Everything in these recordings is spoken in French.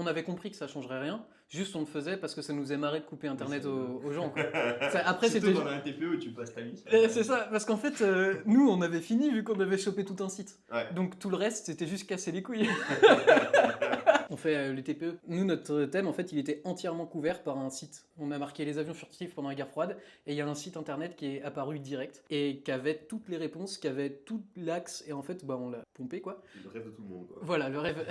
on avait compris que ça changerait rien. Juste on le faisait parce que ça nous faisait marrer de couper internet aux gens, quoi. Après Surtout c'était... dans un TPE où tu passes ta vie. C'est ça, parce qu'en fait, nous on avait fini vu qu'on avait chopé tout un site. Ouais. Donc tout le reste c'était juste casser les couilles. On fait les TPE. Nous, notre thème, en fait, il était entièrement couvert par un site. On a marqué les avions furtifs pendant la guerre froide, et il y a un site internet qui est apparu direct, et qui avait toutes les réponses, qui avait tout l'axe, et en fait, bah, on l'a pompé, quoi. Le rêve de tout le monde, quoi. Voilà, le rêve.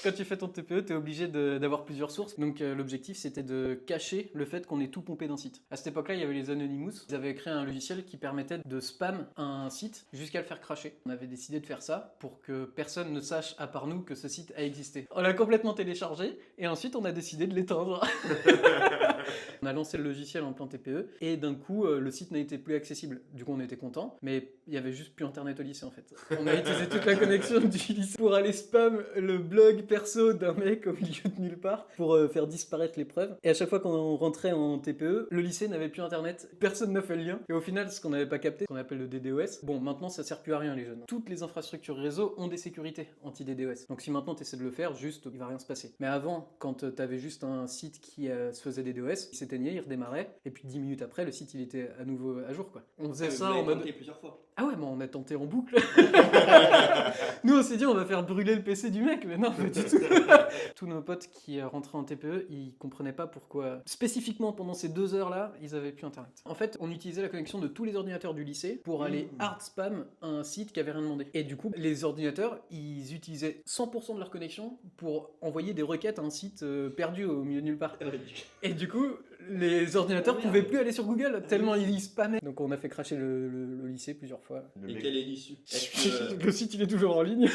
Quand tu fais ton TPE, tu es obligé d'avoir plusieurs sources. Donc l'objectif, c'était de cacher le fait qu'on ait tout pompé d'un site. À cette époque-là, il y avait les Anonymous. Ils avaient créé un logiciel qui permettait de spam un site jusqu'à le faire cracher. On avait décidé de faire ça pour que personne ne sache, à part nous, que ce site a existé. On l'a complètement téléchargé, et ensuite, on a décidé de l'éteindre. On a lancé le logiciel en plein TPE, et d'un coup, le site n'a été plus accessible. Du coup, on était content, mais il y avait juste plus internet au lycée, en fait. On a utilisé toute la connexion du lycée pour aller spam le blog perso d'un mec au milieu de nulle part pour faire disparaître les preuves. Et à chaque fois qu'on rentrait en TPE, le lycée n'avait plus internet, personne n'a fait le lien. Et au final, ce qu'on n'avait pas capté, ce qu'on appelle le DDoS, bon, maintenant ça sert plus à rien, les jeunes. Toutes les infrastructures réseau ont des sécurités anti-DDoS. Donc si maintenant tu essaies de le faire, juste, il va rien se passer. Mais avant, quand tu avais juste un site qui se faisait DDoS, il s'éteignait, il redémarrait, et puis 10 minutes après, le site il était à nouveau à jour, quoi. On faisait ça en mode... plusieurs fois. Ah ouais, mais on a tenté en boucle. Nous, on s'est dit, on va faire brûler le PC du mec, mais non, pas du tout. Tous nos potes qui rentraient en TPE, ils comprenaient pas pourquoi, spécifiquement pendant ces 2 heures-là, ils avaient plus internet. En fait, on utilisait la connexion de tous les ordinateurs du lycée pour aller hard spam un site qui avait rien demandé. Et du coup, les ordinateurs, ils utilisaient 100% de leur connexion pour envoyer des requêtes à un site perdu au milieu de nulle part. Et du coup, les ordinateurs pouvaient plus aller sur Google tellement ils spammaient. Donc on a fait cracher le lycée plusieurs fois. Et quelle est l'issue? Le site il est toujours en ligne.